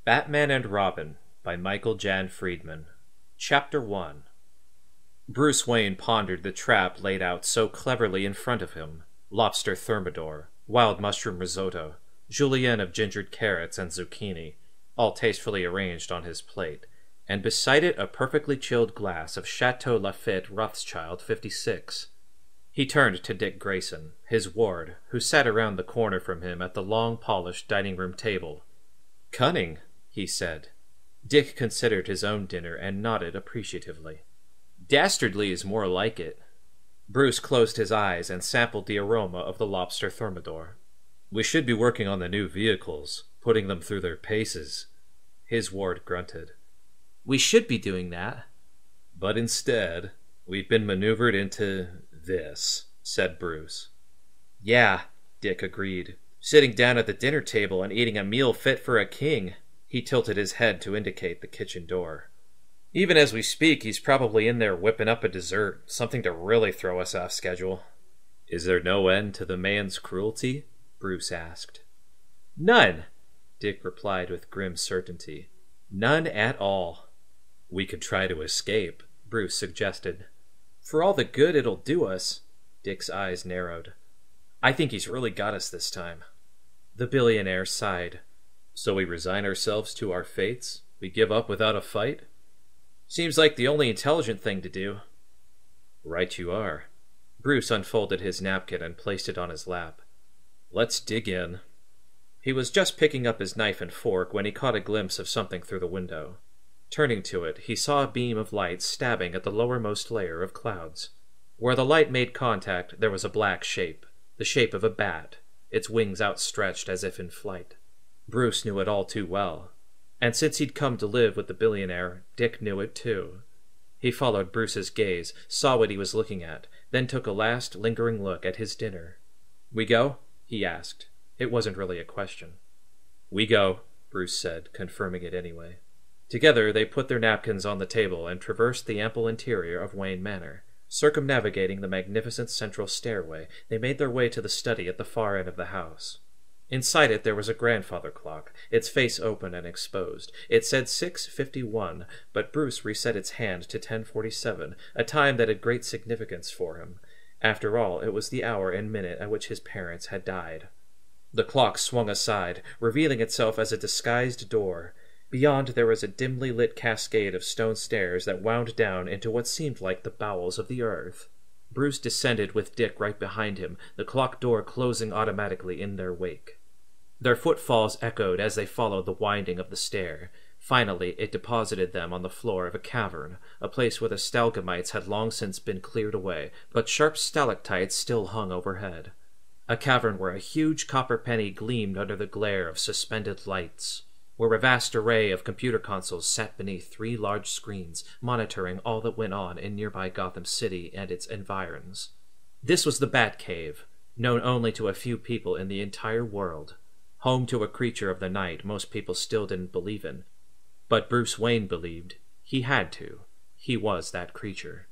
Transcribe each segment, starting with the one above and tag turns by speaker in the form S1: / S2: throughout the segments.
S1: Batman and Robin by Michael Jan Friedman. Chapter 1. Bruce Wayne pondered the trap laid out so cleverly in front of him. Lobster thermidor, wild mushroom risotto, julienne of gingered carrots and zucchini, all tastefully arranged on his plate, and beside it a perfectly chilled glass of Chateau Lafite Rothschild 56. He turned to Dick Grayson, his ward, who sat around the corner from him at the long, polished dining-room table. "Cunning," he said. Dick considered his own dinner and nodded appreciatively. "Dastardly is more like it." Bruce closed his eyes and sampled the aroma of the lobster thermidor. "We should be working on the new vehicles, putting them through their paces." His ward grunted. "We should be doing that." "But instead, we've been maneuvered into this," said Bruce. "Yeah," Dick agreed. "Sitting down at the dinner table and eating a meal fit for a king." He tilted his head to indicate the kitchen door. "Even as we speak, he's probably in there whipping up a dessert, something to really throw us off schedule." "Is there no end to the man's cruelty?" Bruce asked. "None," Dick replied with grim certainty. "None at all." "We could try to escape," Bruce suggested. "For all the good it'll do us." Dick's eyes narrowed. "I think he's really got us this time." The billionaire sighed. "So we resign ourselves to our fates? We give up without a fight?" "Seems like the only intelligent thing to do." "Right you are." Bruce unfolded his napkin and placed it on his lap. "Let's dig in." He was just picking up his knife and fork when he caught a glimpse of something through the window. Turning to it, he saw a beam of light stabbing at the lowermost layer of clouds. Where the light made contact, there was a black shape, the shape of a bat, its wings outstretched as if in flight. Bruce knew it all too well. And since he'd come to live with the billionaire, Dick knew it too. He followed Bruce's gaze, saw what he was looking at, then took a last, lingering look at his dinner. "We go?" he asked. It wasn't really a question. "We go," Bruce said, confirming it anyway. Together they put their napkins on the table and traversed the ample interior of Wayne Manor. Circumnavigating the magnificent central stairway, they made their way to the study at the far end of the house. Inside it there was a grandfather clock, its face open and exposed. It said 6:51, but Bruce reset its hand to 10:47, a time that had great significance for him. After all, it was the hour and minute at which his parents had died. The clock swung aside, revealing itself as a disguised door. Beyond there was a dimly lit cascade of stone stairs that wound down into what seemed like the bowels of the earth. Bruce descended with Dick right behind him, the clock door closing automatically in their wake. Their footfalls echoed as they followed the winding of the stair. Finally, it deposited them on the floor of a cavern, a place where the stalagmites had long since been cleared away, but sharp stalactites still hung overhead. A cavern where a huge copper penny gleamed under the glare of suspended lights, where a vast array of computer consoles sat beneath 3 large screens, monitoring all that went on in nearby Gotham City and its environs. This was the Batcave, known only to a few people in the entire world. Home to a creature of the night most people still didn't believe in. But Bruce Wayne believed. He had to. He was that creature.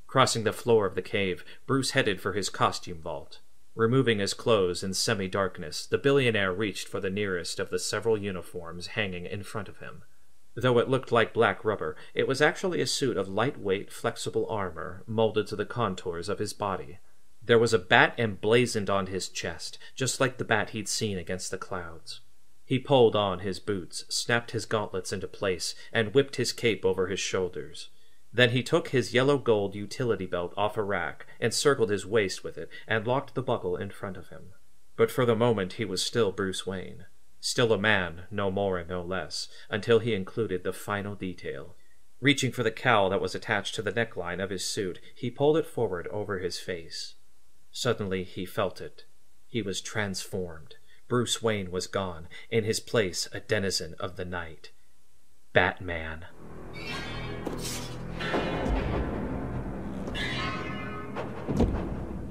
S1: Crossing the floor of the cave, Bruce headed for his costume vault. Removing his clothes in semi-darkness, the billionaire reached for the nearest of the several uniforms hanging in front of him. Though it looked like black rubber, it was actually a suit of lightweight, flexible armor, molded to the contours of his body. There was a bat emblazoned on his chest, just like the bat he'd seen against the clouds. He pulled on his boots, snapped his gauntlets into place, and whipped his cape over his shoulders. Then he took his yellow-gold utility belt off a rack, encircled his waist with it, and locked the buckle in front of him. But for the moment he was still Bruce Wayne. Still a man, no more and no less, until he included the final detail. Reaching for the cowl that was attached to the neckline of his suit, he pulled it forward over his face. Suddenly he felt it. He was transformed. Bruce Wayne was gone. In his place, a denizen of the night. Batman.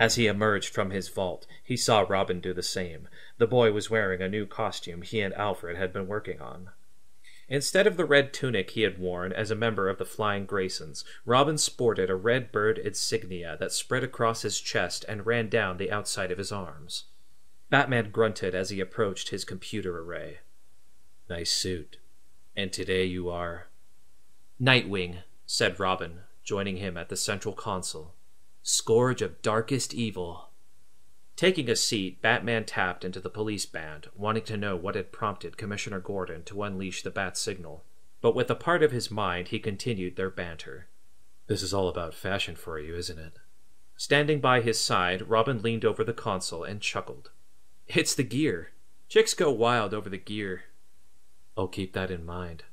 S1: As he emerged from his vault, he saw Robin do the same. The boy was wearing a new costume he and Alfred had been working on. Instead of the red tunic he had worn as a member of the Flying Graysons, Robin sported a red bird insignia that spread across his chest and ran down the outside of his arms. Batman grunted as he approached his computer array. "Nice suit," And today you are... Nightwing, said Robin, joining him at the central console. Scourge of darkest evil. Taking a seat, Batman tapped into the police band, wanting to know what had prompted Commissioner Gordon to unleash the bat signal. But with a part of his mind, he continued their banter. This is all about fashion for you, isn't it? Standing by his side, Robin leaned over the console and chuckled. It's the gear. Chicks go wild over the gear. I'll keep that in mind.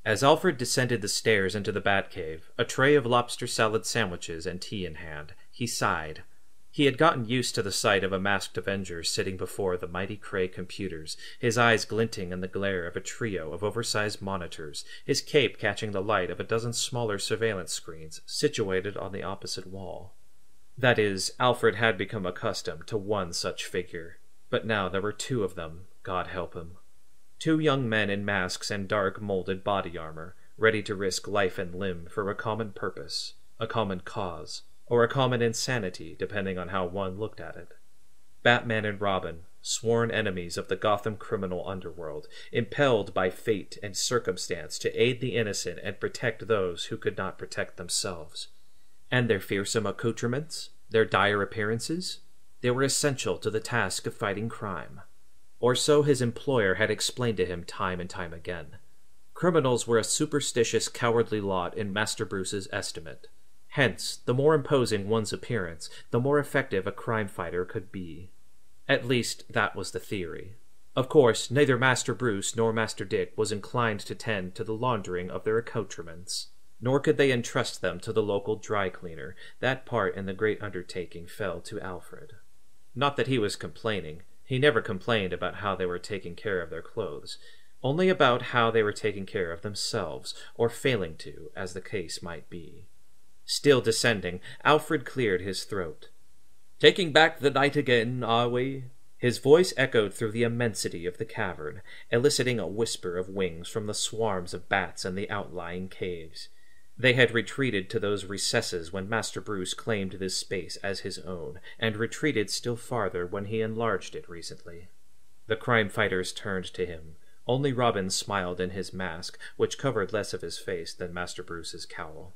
S1: As Alfred descended the stairs into the Batcave, a tray of lobster salad sandwiches and tea in hand, he sighed. He had gotten used to the sight of a masked Avenger sitting before the mighty Cray computers, his eyes glinting in the glare of a trio of oversized monitors, his cape catching the light of a dozen smaller surveillance screens situated on the opposite wall. That is, Alfred had become accustomed to one such figure, but now there were two of them, God help him. Two young men in masks and dark, molded body armor, ready to risk life and limb for a common purpose, a common cause, or a common insanity, depending on how one looked at it. Batman and Robin, sworn enemies of the Gotham criminal underworld, impelled by fate and circumstance to aid the innocent and protect those who could not protect themselves. And their fearsome accoutrements, their dire appearances, they were essential to the task of fighting crime. Or so his employer had explained to him time and time again. Criminals were a superstitious, cowardly lot in Master Bruce's estimate. Hence, the more imposing one's appearance, the more effective a crime fighter could be. At least, that was the theory. Of course, neither Master Bruce nor Master Dick was inclined to tend to the laundering of their accoutrements, nor could they entrust them to the local dry cleaner. That part in the great undertaking fell to Alfred. Not that he was complaining. He never complained about how they were taking care of their clothes, only about how they were taking care of themselves, or failing to, as the case might be. Still descending, Alfred cleared his throat. "Taking back the night again, are we?" His voice echoed through the immensity of the cavern, eliciting a whisper of wings from the swarms of bats in the outlying caves. They had retreated to those recesses when Master Bruce claimed this space as his own, and retreated still farther when he enlarged it recently. The crime fighters turned to him. Only Robin smiled in his mask, which covered less of his face than Master Bruce's cowl.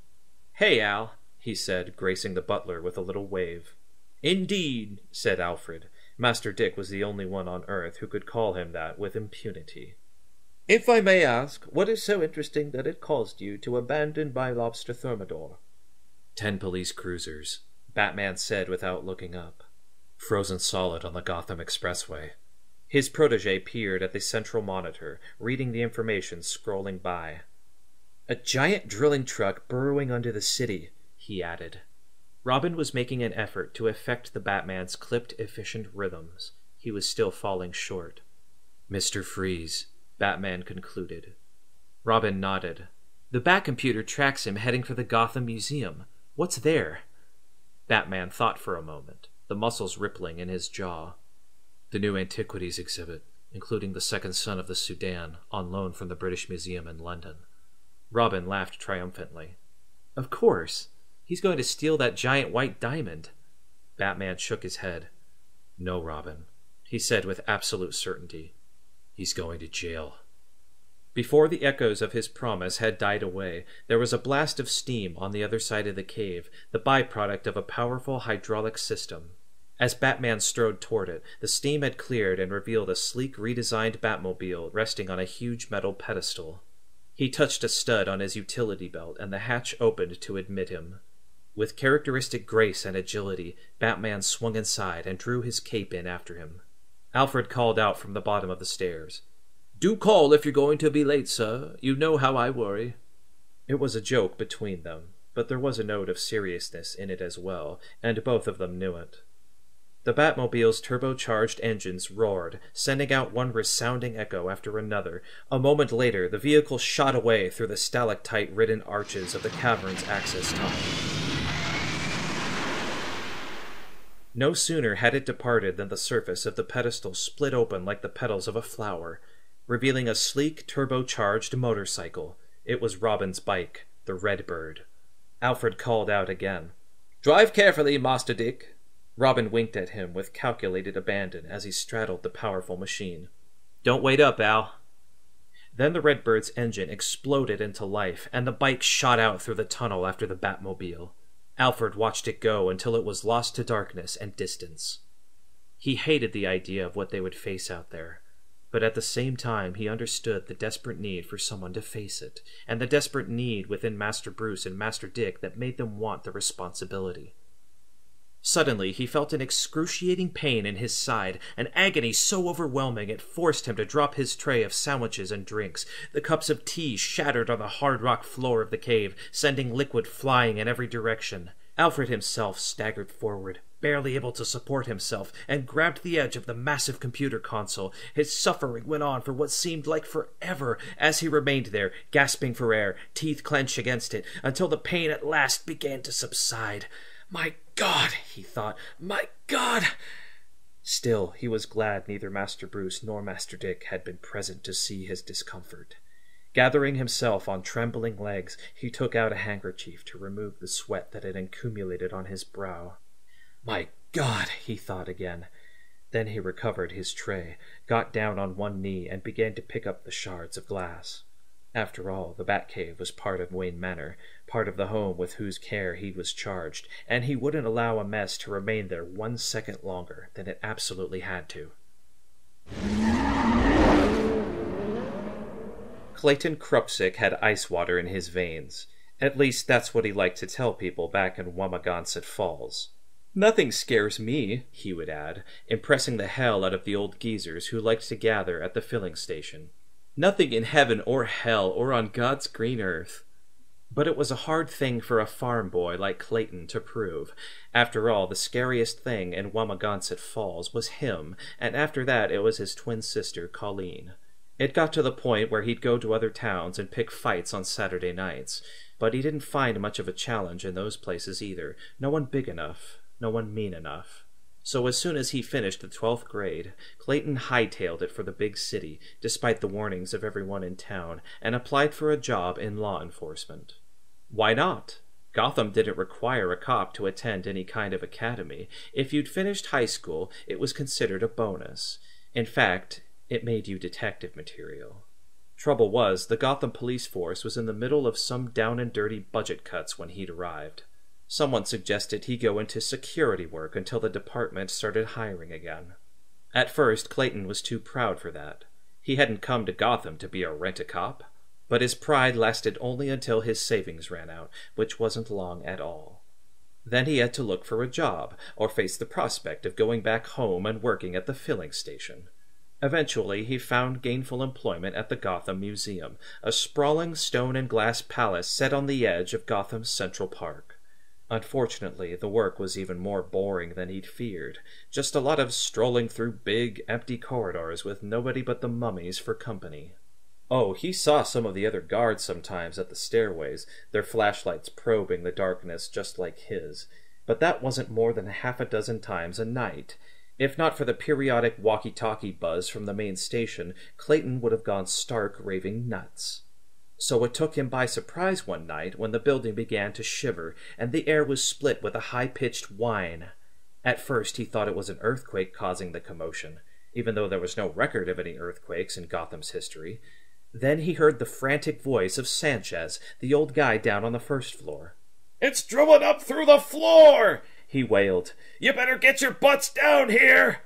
S1: "Hey, Al," he said, gracing the butler with a little wave. "Indeed," said Alfred. Master Dick was the only one on Earth who could call him that with impunity. "If I may ask, what is so interesting that it caused you to abandon my lobster thermidor?" 10 police cruisers, Batman said without looking up. Frozen solid on the Gotham Expressway. His protege peered at the central monitor, reading the information scrolling by. "A giant drilling truck burrowing under the city," he added. Robin was making an effort to affect the Batman's clipped, efficient rhythms. He was still falling short. "Mr. Freeze," Batman concluded. Robin nodded. "The Batcomputer tracks him heading for the Gotham Museum. What's there?" Batman thought for a moment, the muscles rippling in his jaw. "The new antiquities exhibit, including the second son of the Sudan, on loan from the British Museum in London." Robin laughed triumphantly. "Of course! He's going to steal that giant white diamond." Batman shook his head. "No, Robin," he said with absolute certainty. "He's going to jail." Before the echoes of his promise had died away, there was a blast of steam on the other side of the cave, the byproduct of a powerful hydraulic system. As Batman strode toward it, the steam had cleared and revealed a sleek, redesigned Batmobile resting on a huge metal pedestal. He touched a stud on his utility belt, and the hatch opened to admit him. With characteristic grace and agility, Batman swung inside and drew his cape in after him. Alfred called out from the bottom of the stairs. "Do call if you're going to be late, sir. You know how I worry." It was a joke between them, but there was a note of seriousness in it as well, and both of them knew it. The Batmobile's turbocharged engines roared, sending out one resounding echo after another. A moment later, the vehicle shot away through the stalactite-ridden arches of the cavern's access tunnel. No sooner had it departed than the surface of the pedestal split open like the petals of a flower, revealing a sleek, turbocharged motorcycle. It was Robin's bike, the Redbird. Alfred called out again. "Drive carefully, Master Dick." Robin winked at him with calculated abandon as he straddled the powerful machine. "Don't wait up, Al." Then the Redbird's engine exploded into life, and the bike shot out through the tunnel after the Batmobile. Alfred watched it go until it was lost to darkness and distance. He hated the idea of what they would face out there, but at the same time he understood the desperate need for someone to face it, and the desperate need within Master Bruce and Master Dick that made them want the responsibility. Suddenly, he felt an excruciating pain in his side, an agony so overwhelming it forced him to drop his tray of sandwiches and drinks. The cups of tea shattered on the hard rock floor of the cave, sending liquid flying in every direction. Alfred himself staggered forward, barely able to support himself, and grabbed the edge of the massive computer console. His suffering went on for what seemed like forever as he remained there, gasping for air, teeth clenched against it, until the pain at last began to subside. "My God," he thought, "my God!" Still, he was glad neither Master Bruce nor Master Dick had been present to see his discomfort. Gathering himself on trembling legs, he took out a handkerchief to remove the sweat that had accumulated on his brow. "My God," he thought again. Then he recovered his tray, got down on one knee, and began to pick up the shards of glass. After all, the Batcave was part of Wayne Manor, part of the home with whose care he was charged, and he wouldn't allow a mess to remain there 1 second longer than it absolutely had to. Clayton Krupsick had ice water in his veins. At least that's what he liked to tell people back in Wamagonsett Falls. "Nothing scares me," he would add, impressing the hell out of the old geezers who liked to gather at the filling station. "Nothing in heaven or hell or on God's green earth." But it was a hard thing for a farm boy like Clayton to prove. After all, the scariest thing in Wamagonsett Falls was him, and after that it was his twin sister, Colleen. It got to the point where he'd go to other towns and pick fights on Saturday nights, but he didn't find much of a challenge in those places either. No one big enough, no one mean enough. So as soon as he finished the 12th grade, Clayton hightailed it for the big city, despite the warnings of everyone in town, and applied for a job in law enforcement. Why not? Gotham didn't require a cop to attend any kind of academy. If you'd finished high school, it was considered a bonus. In fact, it made you detective material. Trouble was, the Gotham police force was in the middle of some down-and-dirty budget cuts when he'd arrived. Someone suggested he go into security work until the department started hiring again. At first, Clayton was too proud for that. He hadn't come to Gotham to be a rent-a-cop. But his pride lasted only until his savings ran out, which wasn't long at all. Then he had to look for a job, or face the prospect of going back home and working at the filling station. Eventually, he found gainful employment at the Gotham Museum, a sprawling stone and glass palace set on the edge of Gotham's Central Park. Unfortunately, the work was even more boring than he'd feared. Just a lot of strolling through big, empty corridors with nobody but the mummies for company. Oh, he saw some of the other guards sometimes at the stairways, their flashlights probing the darkness just like his. But that wasn't more than 6 times a night. If not for the periodic walkie-talkie buzz from the main station, Clayton would have gone stark raving nuts. So it took him by surprise one night when the building began to shiver, and the air was split with a high-pitched whine. At first he thought it was an earthquake causing the commotion, even though there was no record of any earthquakes in Gotham's history. Then he heard the frantic voice of Sanchez, the old guy down on the first floor. "It's drilling up through the floor!" he wailed. "You better get your butts down here!"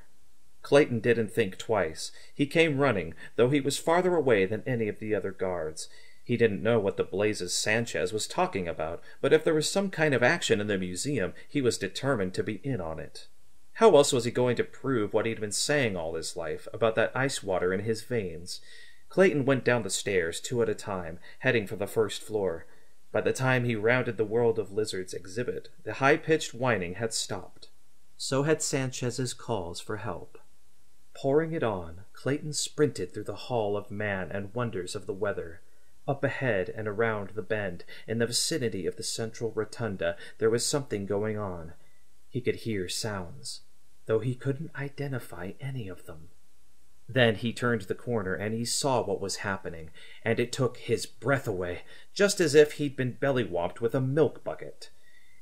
S1: Clayton didn't think twice. He came running, though he was farther away than any of the other guards. He didn't know what the blazes Sanchez was talking about, but if there was some kind of action in the museum, he was determined to be in on it. How else was he going to prove what he'd been saying all his life about that ice water in his veins? Clayton went down the stairs 2 at a time, heading for the first floor. By the time he rounded the World of Lizards exhibit, the high-pitched whining had stopped. So had Sanchez's calls for help. Pouring it on, Clayton sprinted through the hall of man and wonders of the weather. Up ahead and around the bend, in the vicinity of the central rotunda, there was something going on. He could hear sounds, though he couldn't identify any of them. Then he turned the corner and he saw what was happening, and it took his breath away, just as if he'd been belly-whopped with a milk bucket.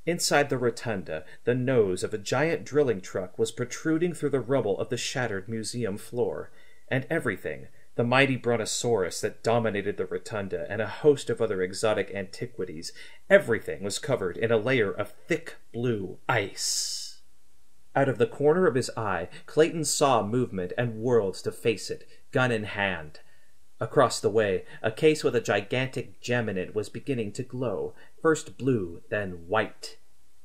S1: Inside the rotunda, the nose of a giant drilling truck was protruding through the rubble of the shattered museum floor, and everything, The mighty brontosaurus that dominated the rotunda, and a host of other exotic antiquities. Everything was covered in a layer of thick blue ice. Out of the corner of his eye, Clayton saw movement and whirled to face it, gun in hand. Across the way, a case with a gigantic gem in it was beginning to glow, first blue, then white.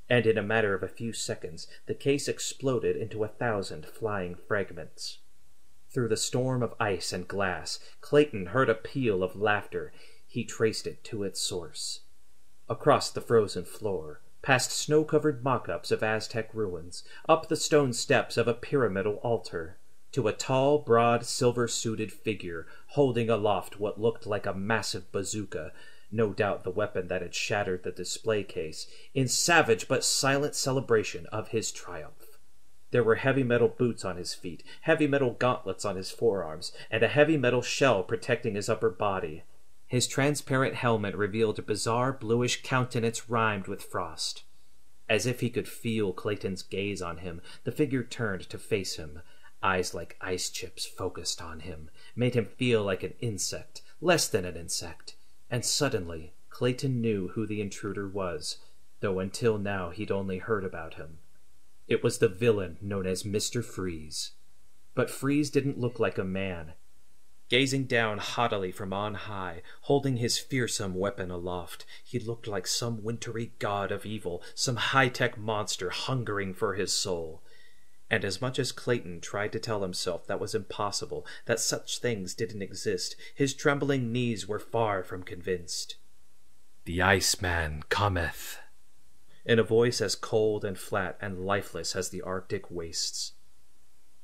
S1: And in a matter of a few seconds, the case exploded into 1,000 flying fragments. Through the storm of ice and glass, Clayton heard a peal of laughter. He traced it to its source. Across the frozen floor, past snow-covered mock-ups of Aztec ruins, up the stone steps of a pyramidal altar, to a tall, broad, silver-suited figure holding aloft what looked like a massive bazooka, no doubt the weapon that had shattered the display case, in savage but silent celebration of his triumph. There were heavy metal boots on his feet, heavy metal gauntlets on his forearms, and a heavy metal shell protecting his upper body. His transparent helmet revealed a bizarre bluish countenance rimed with frost. As if he could feel Clayton's gaze on him, the figure turned to face him. Eyes like ice chips focused on him, made him feel like an insect, less than an insect. And suddenly, Clayton knew who the intruder was, though until now he'd only heard about him. It was the villain known as Mr. Freeze. But Freeze didn't look like a man. Gazing down haughtily from on high, holding his fearsome weapon aloft, he looked like some wintry god of evil, some high-tech monster hungering for his soul. And as much as Clayton tried to tell himself that was impossible, that such things didn't exist, his trembling knees were far from convinced. "The Iceman cometh," in a voice as cold and flat and lifeless as the Arctic wastes.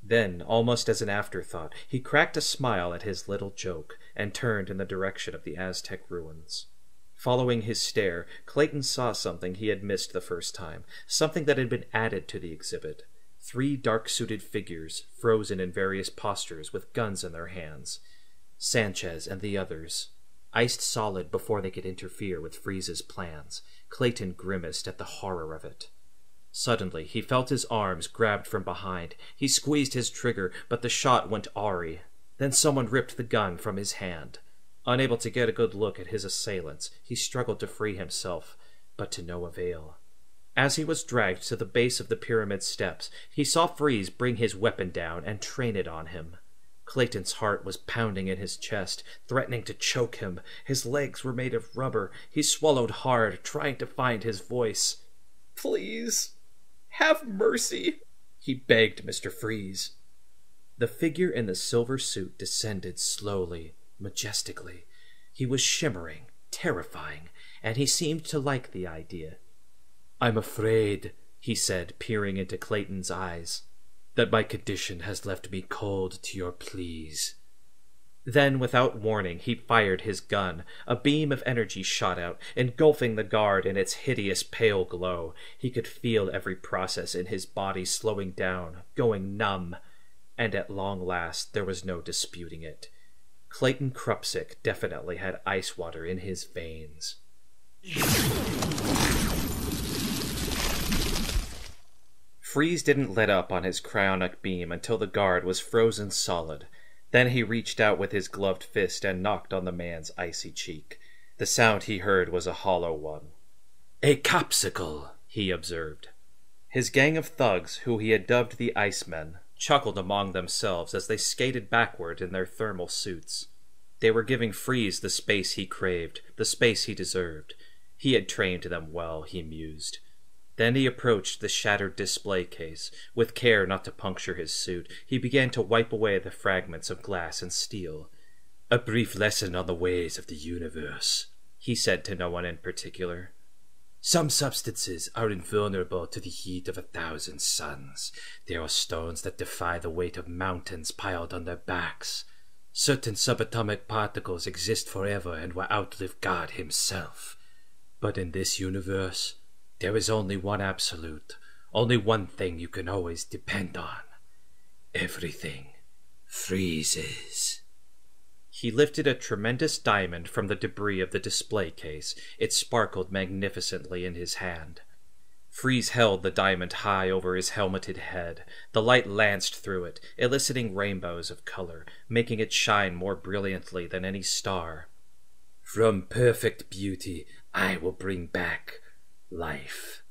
S1: Then, almost as an afterthought, he cracked a smile at his little joke, and turned in the direction of the Aztec ruins. Following his stare, Clayton saw something he had missed the first time, something that had been added to the exhibit. 3 dark-suited figures, frozen in various postures with guns in their hands. Sanchez and the others, iced solid before they could interfere with Freeze's plans. Clayton grimaced at the horror of it. Suddenly, he felt his arms grabbed from behind. He squeezed his trigger, but the shot went awry. Then someone ripped the gun from his hand. Unable to get a good look at his assailants, he struggled to free himself, but to no avail. As he was dragged to the base of the pyramid steps, he saw Freeze bring his weapon down and train it on him. Clayton's heart was pounding in his chest, threatening to choke him. His legs were made of rubber. He swallowed hard, trying to find his voice. "Please, have mercy," he begged Mr. Freeze. The figure in the silver suit descended slowly, majestically. He was shimmering, terrifying, and he seemed to like the idea. "I'm afraid," he said, peering into Clayton's eyes, "that my condition has left me cold to your pleas." Then, without warning, he fired his gun. A beam of energy shot out, engulfing the guard in its hideous pale glow. He could feel every process in his body slowing down, going numb. And at long last, there was no disputing it. Clayton Krupsick definitely had ice water in his veins. Freeze didn't let up on his cryonic beam until the guard was frozen solid. Then he reached out with his gloved fist and knocked on the man's icy cheek. The sound he heard was a hollow one. "A capsicle," he observed. His gang of thugs, who he had dubbed the Icemen, chuckled among themselves as they skated backward in their thermal suits. They were giving Freeze the space he craved, the space he deserved. He had trained them well, he mused. Then he approached the shattered display case. With care not to puncture his suit, he began to wipe away the fragments of glass and steel. "A brief lesson on the ways of the universe," he said to no one in particular. "Some substances are invulnerable to the heat of 1,000 suns. There are stones that defy the weight of mountains piled on their backs. Certain subatomic particles exist forever and will outlive God himself. But in this universe, there is only one absolute, only one thing you can always depend on. Everything freezes." He lifted a tremendous diamond from the debris of the display case. It sparkled magnificently in his hand. Freeze held the diamond high over his helmeted head. The light lanced through it, eliciting rainbows of color, making it shine more brilliantly than any star. "From perfect beauty, I will bring back life."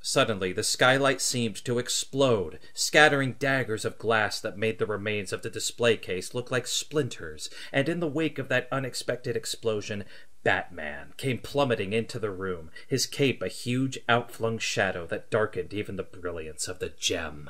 S1: Suddenly, the skylight seemed to explode, scattering daggers of glass that made the remains of the display case look like splinters, and in the wake of that unexpected explosion, Batman came plummeting into the room, his cape a huge outflung shadow that darkened even the brilliance of the gem.